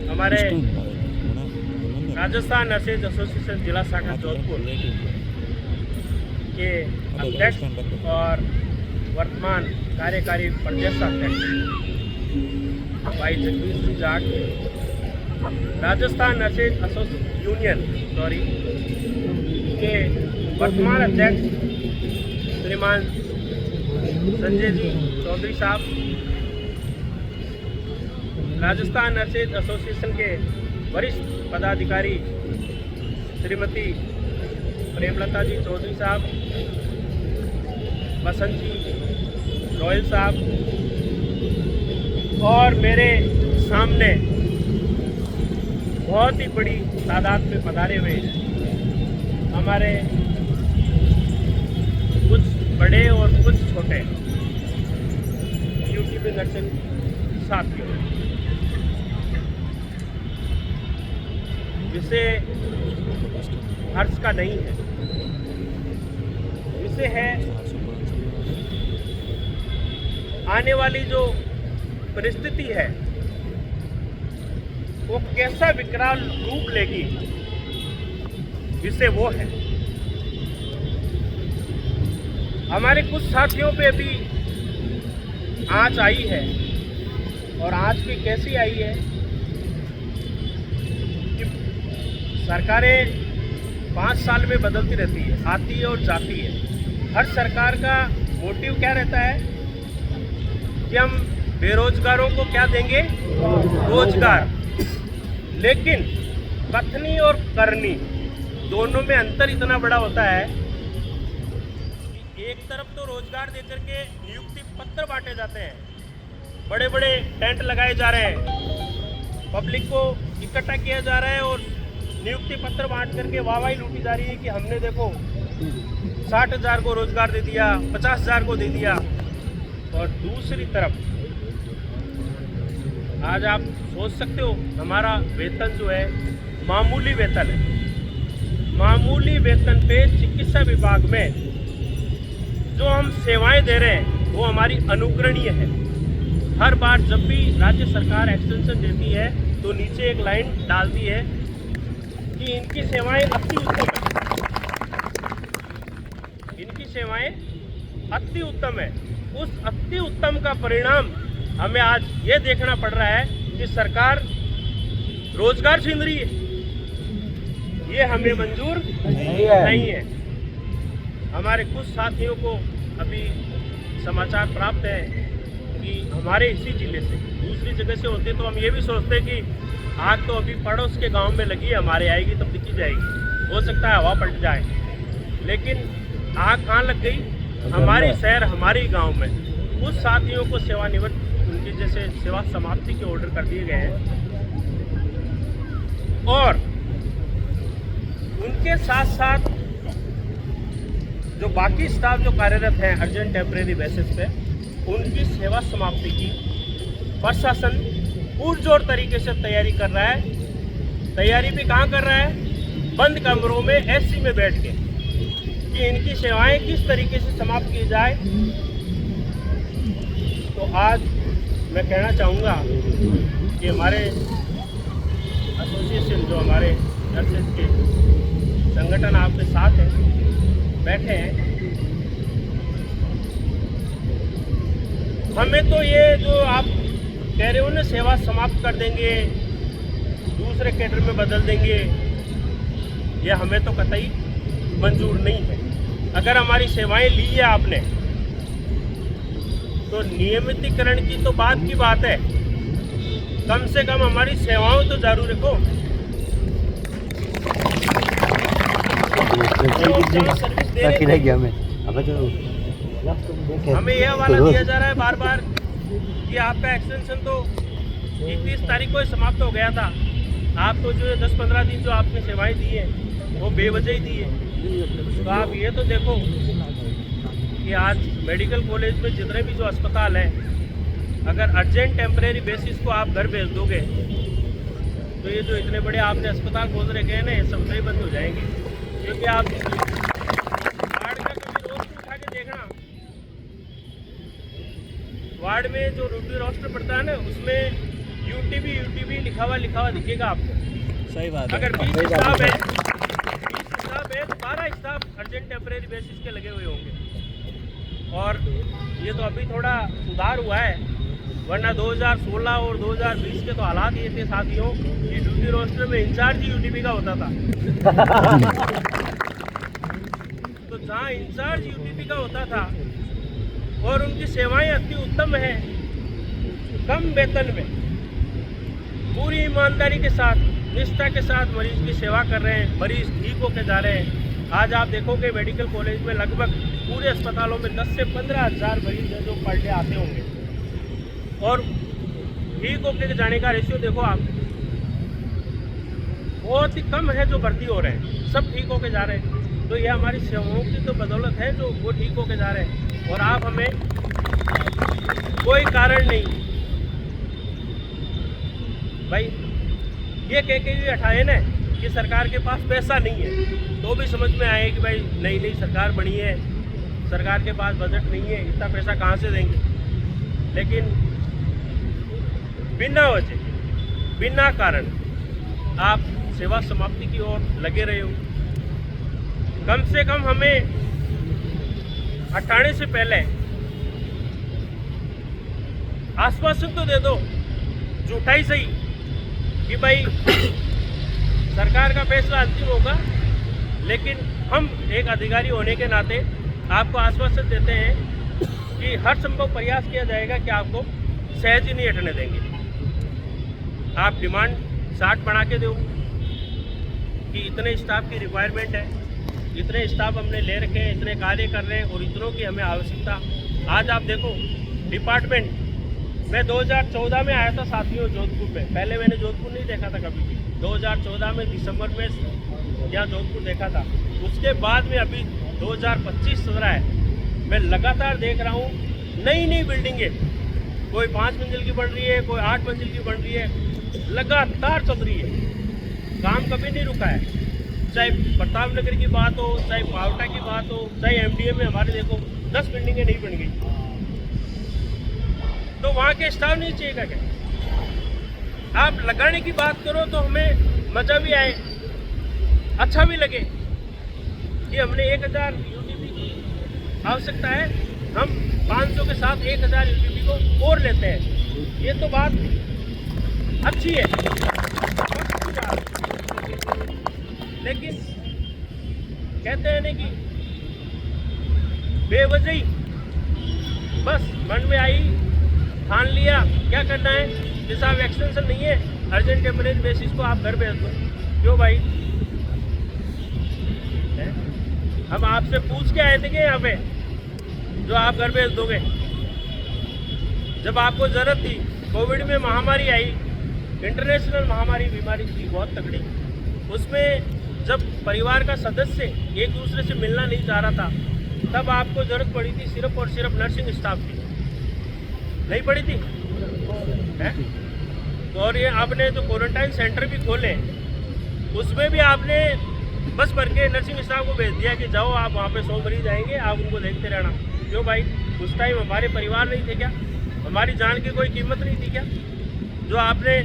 हमारे Rajasthan nurses association जिला शाखा जोधपुर के अध्यक्ष और वर्तमान कार्यकारी प्रदेशाध्यक्ष भाई जगदीश सिंह जाट, राजस्थान नर्सेज यूनियन के वर्तमान अध्यक्ष श्रीमान संजय जी चौधरी साहब, राजस्थान नर्सेज एसोसिएशन के वरिष्ठ पदाधिकारी श्रीमती प्रेमलता जी चौधरी साहब, बसंत जी रॉयल साहब, और मेरे सामने बहुत ही बड़ी तादाद में पधारे हुए हमारे कुछ बड़े और कुछ छोटे यूटीपी नर्सिंग साथियों, जिसे हर्ष का नहीं है, इसे है आने वाली जो परिस्थिति है वो कैसा विकराल रूप लेगी, जिसे वो है। हमारे कुछ साथियों पे भी आंच आई है, और आंच भी कैसी आई है कि सरकारें 5 साल में बदलती रहती है, आती है और जाती है। हर सरकार का मोटिव क्या रहता है कि हम बेरोजगारों को क्या देंगे, रोजगार। लेकिन कथनी और करनी दोनों में अंतर इतना बड़ा होता है कि एक तरफ तो रोजगार देकर के नियुक्ति पत्र बांटे जाते हैं, बड़े बड़े टेंट लगाए जा रहे हैं, पब्लिक को इकट्ठा किया जा रहा है और नियुक्ति पत्र बांट करके वाहवाही लूटी जा रही है कि हमने देखो 60,000 को रोजगार दे दिया, 50,000 को दे दिया। और दूसरी तरफ आज आप सोच सकते हो हमारा वेतन जो है मामूली वेतन है। मामूली वेतन पे चिकित्सा विभाग में जो हम सेवाएं दे रहे हैं वो हमारी अनुकरणीय है। हर बार जब भी राज्य सरकार एक्सटेंशन देती है तो नीचे एक लाइन डालती है कि इनकी सेवाएं अति उत्तम है, इनकी सेवाएं अति उत्तम है। उस अति उत्तम का परिणाम हमें आज ये देखना पड़ रहा है कि सरकार रोजगार छीन रही है। ये हमें मंजूर नहीं है। हमारे कुछ साथियों को अभी समाचार प्राप्त है कि हमारे इसी जिले से दूसरी जगह से होते तो हम ये भी सोचते कि आग तो अभी पड़ोस के गांव में लगी है, हमारे आएगी तब दिखी जाएगी, हो सकता है हवा पलट जाए। लेकिन आग कहाँ लग गई, हमारे शहर हमारे गांव में। कुछ साथियों को सेवानिवृत्त उनकी जैसे सेवा समाप्ति के ऑर्डर कर दिए गए हैं, और उनके साथ साथ जो बाकी स्टाफ जो कार्यरत हैं अर्जेंट टेम्परेरी बेसिस पे, उनकी सेवा समाप्ति की प्रशासन पुरजोर तरीके से तैयारी कर रहा है। तैयारी भी कहाँ कर रहा है, बंद कमरों में एसी में बैठ के, कि इनकी सेवाएं किस तरीके से समाप्त की जाए। तो आज मैं कहना चाहूँगा कि हमारे एसोसिएशन जो हमारे नर्सेज के संगठन आपके साथ हैं, बैठे हैं, हमें तो ये जो आप कह रहे हो ना सेवा समाप्त कर देंगे, दूसरे कैडर में बदल देंगे, ये हमें तो कतई मंजूर नहीं है। अगर हमारी सेवाएं ली है आपने तो नियमितीकरण की तो बात की बात है, कम से कम हमारी सेवाओं तो जारी रखो। सर्विस दे रहे हमें यह हवाला दिया जा रहा है बार बार कि आपका एक्सटेंशन तो 31 तारीख को ही समाप्त हो गया था, आप तो जो 10-15 दिन जो आपने सेवाएं दी है वो बेवजह ही दी है। तो आप ये तो देखो कि आज मेडिकल कॉलेज में जितने भी जो अस्पताल हैं, अगर अर्जेंट टेम्परेरी बेसिस को आप घर भेज दोगे तो ये जो इतने बड़े आपने अस्पताल खोल रखे हैं ना, ये सब नहीं बंद हो जाएंगे। क्योंकि आप वार्ड का कभी रोस्टर उठा के देखना, वार्ड में जो रोटी रोस्टर पड़ता है ना, उसमें यूटीबी लिखा हुआ दिखेगा आपको। सही बात है। अगर 20 स्टाफ है तो 12 स्टाफ अर्जेंट टेम्परेरी बेसिस के लगे हुए होंगे। और ये तो अभी थोड़ा सुधार हुआ है, वरना 2016 और 2020 के तो हालात ये थे साथियों कि ड्यूटी रोस्टर में इंचार्ज ही यूटीबी का होता था। तो जहाँ इंचार्ज यूटीबी का होता था और उनकी सेवाएं अति उत्तम है, कम वेतन में पूरी ईमानदारी के साथ, निष्ठा के साथ मरीज की सेवा कर रहे हैं, मरीज ठीक होकर जा रहे हैं। आज आप देखोगे मेडिकल कॉलेज में लगभग पूरे अस्पतालों में 10 से 15 हज़ार मरीज हैं जो पर डे आते होंगे, और ठीक होकर जाने का रेशियो देखो आप, बहुत ही कम है जो भर्ती हो रहे हैं, सब ठीक होकर जा रहे हैं। तो ये हमारी सेवाओं की तो बदौलत है जो वो ठीक होकर जा रहे हैं। और आप हमें कोई कारण नहीं भाई ये कह के भी हटाए ना कि सरकार के पास पैसा नहीं है, तो भी समझ में आए कि भाई नहीं सरकार बनी है, सरकार के पास बजट नहीं है, इतना पैसा कहाँ से देंगे। लेकिन बिना वजह, बिना कारण आप सेवा समाप्ति की ओर लगे रहे हो। कम से कम हमें हटाने से पहले आश्वासन तो दे दो, झूठा ही सही, कि भाई सरकार का फैसला अंतिम होगा, लेकिन हम एक अधिकारी होने के नाते आपको आश्वासन देते हैं कि हर संभव प्रयास किया जाएगा कि आपको सहज ही नहीं हटने देंगे। आप डिमांड 60 बढ़ा के दो कि इतने स्टाफ की रिक्वायरमेंट है, इतने स्टाफ हमने ले रखे हैं, इतने कार्य कर रहे हैं और इतनों की हमें आवश्यकता। आज आप देखो डिपार्टमेंट, मैं 2014 में आया था साथियों जोधपुर में, पहले मैंने जोधपुर नहीं देखा था कभी भी। 2014 में दिसंबर में यहाँ जोधपुर देखा था, उसके बाद में अभी 2025 चल रहा है, मैं लगातार देख रहा हूँ नई बिल्डिंगें, कोई 5 मंजिल की बन रही है, कोई 8 मंजिल की बन रही है, लगातार चल रही है, काम कभी नहीं रुका है। चाहे प्रताप नगर की बात हो, चाहे पावटा की बात हो, चाहे एमडीए में हमारे देखो 10 बिल्डिंगें नहीं बन गई। तो वहाँ के स्टाफ नहीं चाहिएगा क्या? आप लगाने की बात करो तो हमें मज़ा भी आए, अच्छा भी लगे कि हमने 1000 यूटीपी की आवश्यकता है, हम 500 के साथ 1000 यूटीपी को और लेते हैं। ये तो बात अच्छी है, लेकिन कहते हैं ना कि बेवजही बस मन में आई, ठान लिया क्या करना है, जैसे आप एक्सटेंशन नहीं है अर्जेंट टेम्परेरी बेसिस को आप घर भेज दो। क्यों भाई, हम आपसे पूछ के आए थे कि यहाँ पे जो आप घर भेज दोगे? जब आपको ज़रूरत थी, कोविड में महामारी आई, इंटरनेशनल महामारी बीमारी थी बहुत तगड़ी, उसमें जब परिवार का सदस्य एक दूसरे से मिलना नहीं चाह रहा था, तब आपको ज़रूरत पड़ी थी सिर्फ और सिर्फ नर्सिंग स्टाफ की, नहीं पड़ी थी है? तो और ये आपने जो क्वारंटाइन सेंटर भी खोले, उसमें भी आपने बस भर के नर्सिंग स्टाफ को भेज दिया कि जाओ आप वहाँ पे 100 मरीज आएंगे, आप उनको देखते रहना। क्यों भाई, उस टाइम हमारे परिवार नहीं थे क्या? हमारी जान की कोई कीमत नहीं थी क्या? जो आपने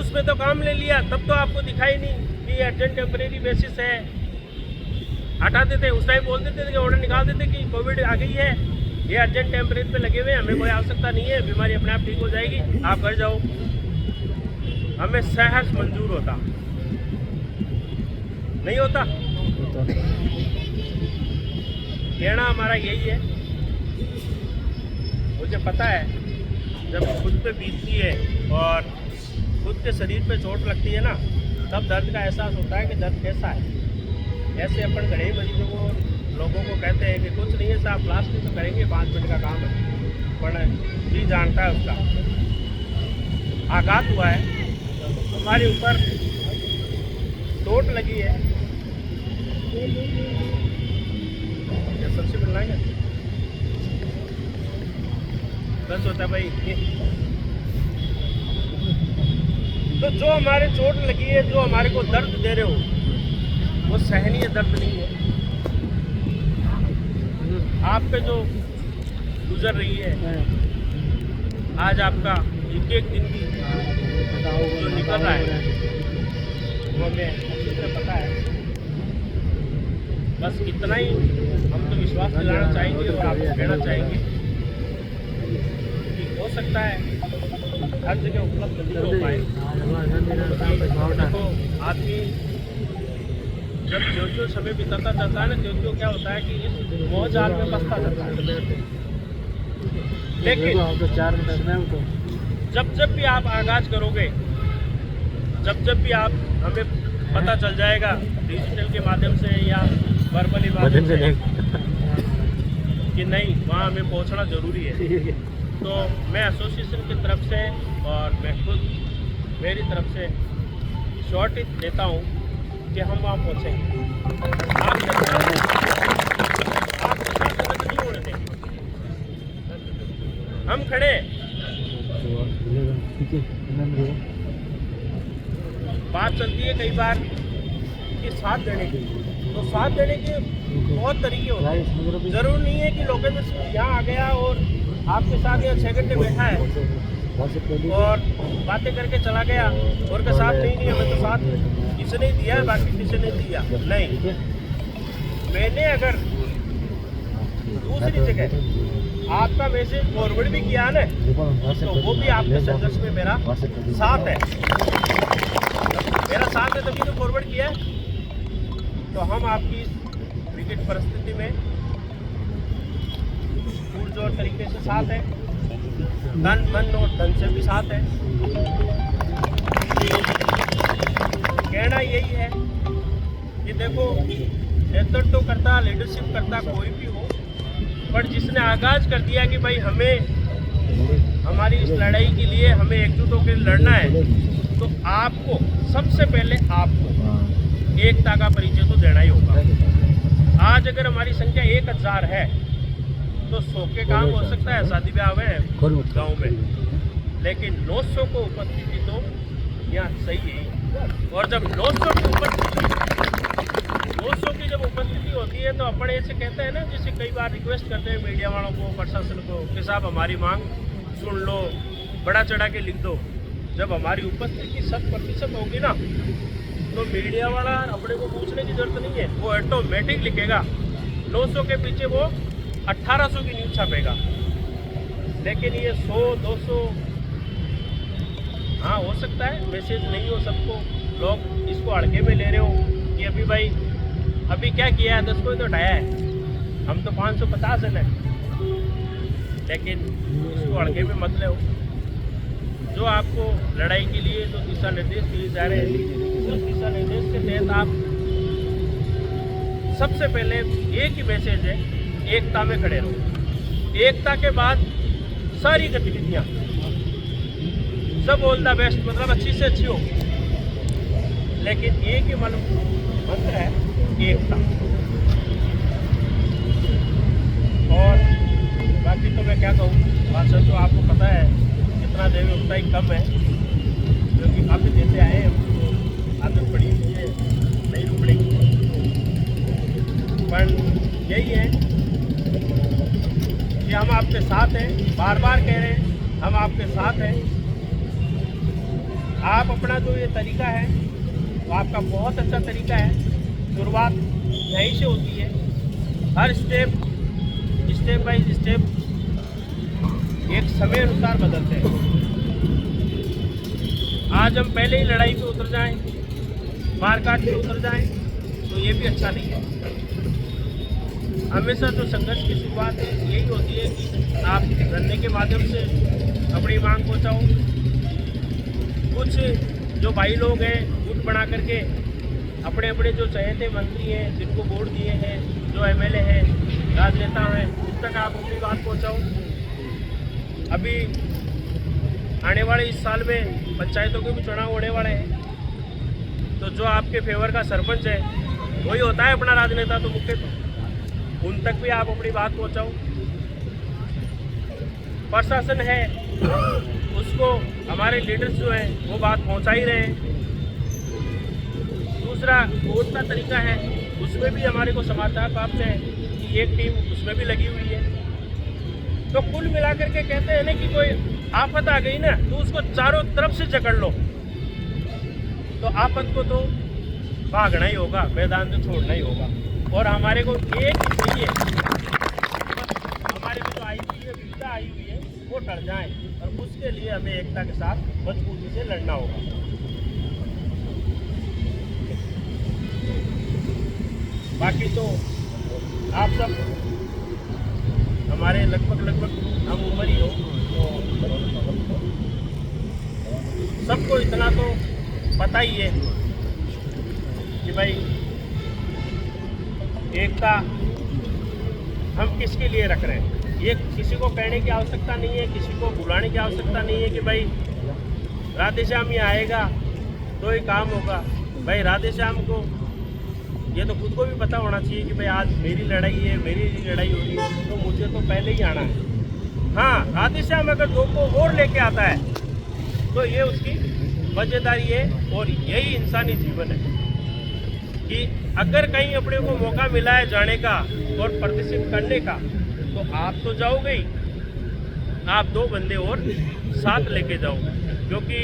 उसमें तो काम ले लिया, तब तो आपको दिखाई नहीं कि अर्जेंट टेम्परेरी बेसिस है, हटा देते। उस टाइम बोल देते थे कि ऑर्डर निकाल देते कि कोविड आ गई है, ये अर्जेंट टेम्परेरी पे लगे हुए हैं, हमें कोई आवश्यकता नहीं है, बीमारी अपने आप ठीक हो जाएगी, आप घर जाओ। हमें सहर्ष मंजूर होता, नहीं होता। कहना हमारा यही है, मुझे पता है जब खुद पे बीतती है और खुद के शरीर पे चोट लगती है ना, तब दर्द का एहसास होता है कि दर्द कैसा है। ऐसे अपन घरे मरीजों को, लोगों को कहते हैं कि कुछ नहीं है साहब, प्लास्टिक तो करेंगे, 5 मिनट का काम है, पर जी जानता है उसका आघात हुआ है, हमारे ऊपर चोट लगी है, क्या सबसे मिलना है? बस होता भाई। तो जो हमारे चोट लगी है, जो हमारे को दर्द दे रहे हो, वो सहनीय दर्द नहीं है। आप पे जो गुजर रही है, आज आपका एक दिन की जो निकल रहा है वो हमें अच्छे से पता है। बस इतना ही हम तो विश्वास दिलाना चाहेंगे और आपको कहना चाहेंगे कि हो सकता है हर जगह उपलब्ध नहीं हो पाए। देखो आदमी जब जो समय बिताता जाता है ना, जो क्या होता है कि इस मोह जाल में फंसता जाता है। लेकिन जब भी आप आगाज करोगे, जब भी आप हमें पता चल जाएगा डिजिटल के माध्यम से या वर्बली माध्यम से कि नहीं वहाँ हमें पहुँचना ज़रूरी है, तो मैं एसोसिएशन की तरफ से और मैं खुद मेरी तरफ से श्योरिटी देता हूँ कि हम वहाँ पहुँचेंगे। आपके साथ मदद नहीं होने देंगे, हम खड़े। बात चलती है कई बार कि साथ देने की, तो साथ देने के बहुत तरीके होते हैं। ज़रूर नहीं है कि लोकेशन यहाँ आ गया और आपके साथ यहाँ 6 घंटे बैठा है और बातें करके चला गया और के साथ नहीं हमें तो साथ इसने दिया है बाकी किसी ने दिया नहीं। मैंने अगर दूसरी जगह आपका मैसेज फॉरवर्ड भी किया ना, तो वो भी आपके संघर्ष में मेरा साथ है, मेरा साथ है तभी तो फॉरवर्ड किया है। तो हम आपकी इस विकट परिस्थिति में पुरजोर तरीके से साथ है, तन मन और धन से भी साथ है। कहना यही है कि देखो नेतृत्व करता, लीडरशिप करता कोई भी हो, पर जिसने आगाज कर दिया कि भाई हमें हमारी इस लड़ाई के लिए हमें एकजुट होकर लड़ना है, तो आपको सबसे पहले आपको एकता का परिचय तो देना ही होगा। आज अगर हमारी संख्या 1000 है तो 100 के काम हो सकता है शादी ब्याह में गाँव में, लेकिन 900 को उपस्थिति तो यहाँ सही है। और जब 900 की जब उपस्थिति होती है तो अपन ऐसे कहते हैं ना, जैसे कई बार रिक्वेस्ट करते हैं मीडिया वालों को, प्रशासन को कि साहब हमारी मांग सुन लो, बड़ा चढ़ा के लिख दो। जब हमारी उपस्थिति 100% होगी ना, तो मीडिया वाला अपने को पूछने की जरूरत नहीं है, वो ऑटोमेटिक लिखेगा। 900 के पीछे वो 1800 की न्यूज़ छापेगा। लेकिन ये 100 200 हाँ हो सकता है मैसेज नहीं हो सबको, लोग इसको अड़के में ले रहे हो कि अभी भाई अभी क्या किया है, 10 को ही तो हटाया है, हम तो 550 हैं। लेकिन इसको अड़के में मत ले। जो आपको लड़ाई के लिए जो दिशा निर्देश दिए जा रहे हैं, उस दिशा निर्देश के तहत आप सबसे पहले एक ही मैसेज है, एकता में खड़े रहो। एकता के बाद सारी गतिविधियाँ सब ऑल द बेस्ट, मतलब अच्छी से अच्छी हो, लेकिन एक ही मंत्र है एकता। और बाकी तो मैं क्या कहूँ, भाषा तो आपको पता है जितना देवी उतना ही कम है, क्योंकि काफ़ी देते आए हैं, तो आदत पड़ी हुई है, नहीं रुक पड़ेगी। पर यही है कि हम आपके साथ हैं, बार बार कह रहे हैं हम आपके साथ हैं। आप अपना जो ये तरीका है वो आपका बहुत अच्छा तरीका है। शुरुआत यहीं से होती है, हर स्टेप बाय स्टेप एक समय अनुसार बदलते हैं। आज हम पहले ही लड़ाई पे उतर जाएं, मार काट पे उतर जाएं, तो ये भी अच्छा नहीं है। हमेशा जो संघर्ष की शुरुआत है यही होती है कि आप लड़ने के माध्यम से अपनी मांग पहुँचाओ। कुछ जो भाई लोग हैं गुट बना करके अपने अपने जो चहेते मंत्री हैं, जिनको वोट दिए हैं, जो एमएलए हैं, राजनेता हैं, उन तक आप अपनी बात पहुँचाओ। अभी आने वाले इस साल में पंचायतों के भी चुनाव होने वाले हैं, तो जो आपके फेवर का सरपंच है वही होता है अपना राजनेता, तो मुख्य तो उन तक भी आप अपनी बात पहुँचाओ। प्रशासन है उसको हमारे लीडर्स जो हैं वो बात पहुँचा ही रहे हैं। दूसरा वोट का तरीका है, उसमें भी हमारे को समाचार प्राप्त है कि एक टीम उसमें भी लगी हुई है। तो कुल मिलाकर के कहते हैं ना कि कोई आफत आ गई ना तो उसको चारों तरफ से जकड़ लो। तो आफत को तो भागना ही होगा, मैदान तो छोड़ना ही होगा। और हमारे को एक ही चाहिए, हमारे में जो आई हुई है विविधता आई हुई है वो टल जाए, और उसके लिए हमें एकता के साथ मजबूती से लड़ना होगा। बाकी तो आप सब हमारे लगभग हम उम्र ही हो, तो सबको इतना तो पता ही है कि भाई एकता हम किसके लिए रख रहे हैं। ये किसी को कहने की आवश्यकता नहीं है, किसी को बुलाने की आवश्यकता नहीं है कि भाई राधे श्याम ये आएगा तो ही काम होगा। भाई राधे श्याम को ये तो खुद को भी पता होना चाहिए कि भाई आज मेरी लड़ाई है, मेरी लड़ाई हो रही है, तो मुझे तो पहले ही आना है। हाँ, राधे श्याम अगर दो को और लेके आता है तो ये उसकी वजहदारी है, और यही इंसानी जीवन है कि अगर कहीं अपने को मौका मिला है जाने का और प्रदर्शित करने का तो आप तो जाओगे ही, आप दो बंदे और साथ लेके जाओ। क्योंकि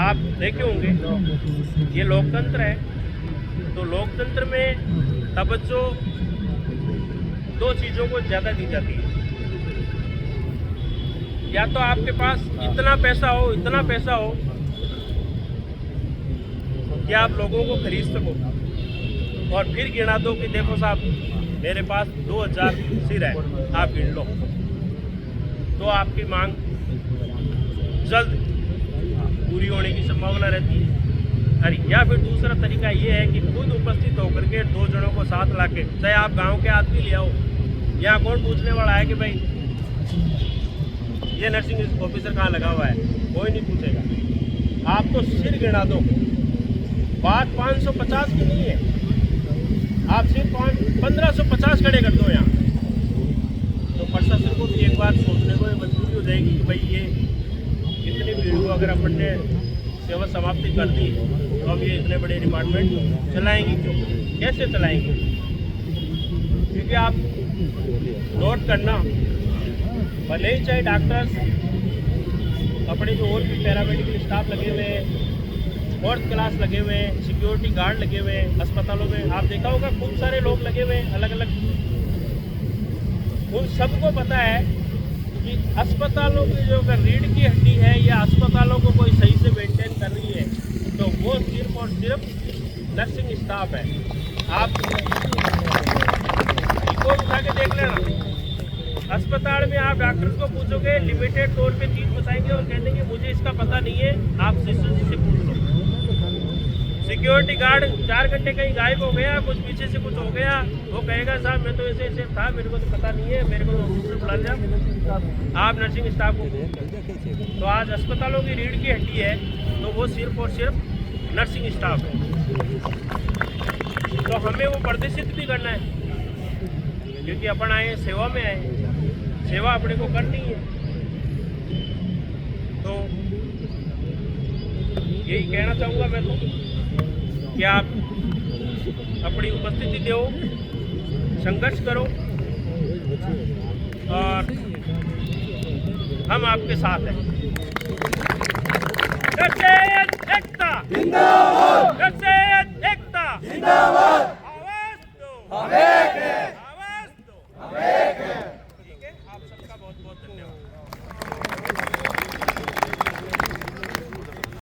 आप देखे होंगे ये लोकतंत्र है, तो लोकतंत्र में तवज्जो दो चीज़ों को ज़्यादा दी जाती है। या तो आपके पास इतना पैसा हो कि आप लोगों को खरीद सको और फिर गिना दो कि देखो साहब मेरे पास 2000 सिर है, आप गिन लो, तो आपकी मांग जल्द पूरी होने की संभावना रहती है। अरे या फिर दूसरा तरीका ये है कि खुद उपस्थित होकर के दो जनों को साथ लाके, चाहे आप गांव के आदमी ले आओ, यहाँ कौन पूछने वाला है कि भाई ये नर्सिंग ऑफिसर कहाँ लगा हुआ है, कोई नहीं पूछेगा। आप तो सिर गिना दो, बात 550 की नहीं है, आप सिर्फ 1550 खड़े कर दो यहाँ, तो प्रशासन को भी एक बार सोचने को मजबूरी हो जाएगी कि भाई ये इतनी भीड़ को अगर अपन ने सेवा समाप्ति कर दी तो अब ये इतने बड़े डिपार्टमेंट चलाएंगे क्यों, कैसे चलाएंगे। क्योंकि आप नोट करना, भले ही चाहे डॉक्टर्स अपने जो और भी पैरामेडिकल स्टाफ लगे हुए हैं, फोर्थ क्लास लगे हुए हैं, सिक्योरिटी गार्ड लगे हुए हैं अस्पतालों में, आप देखा होगा खूब सारे लोग लगे हुए हैं अलग अलग। उन सबको पता है कि अस्पतालों की जो अगर रीढ़ की हड्डी है या अस्पतालों को कोई सही से मेंटेन कर रही है तो वो सिर्फ और सिर्फ नर्सिंग स्टाफ है। आप रिपोर्ट उठा के देख लेना, अस्पताल में आप डॉक्टर्स को पूछोगे लिमिटेड तौर पे चीज बताएंगे और कह देंगे मुझे इसका पता नहीं है, आप सिस्टर जी से पूछ लो। सिक्योरिटी गार्ड 4 घंटे कहीं गायब हो गया, कुछ पीछे से कुछ हो गया, वो कहेगा साहब मैं तो ऐसे था, मेरे को तो पता नहीं है, मेरे को तो ऑफिस में बुला लिया। आप नर्सिंग स्टाफ को तो आज अस्पतालों की रीढ़ की हड्डी है तो वो सिर्फ और सिर्फ नर्सिंग स्टाफ है। तो हमें वो प्रदर्शित भी करना है क्योंकि अपन आए सेवा में आए, सेवा अपने को करनी है। तो यही कहना चाहूँगा मैं तो कि आप अपनी उपस्थिति दो, संघर्ष करो और हम आपके साथ हैं। एकता जिंदाबाद, एकता जिंदाबाद, आवाज दो, हम एक हैं।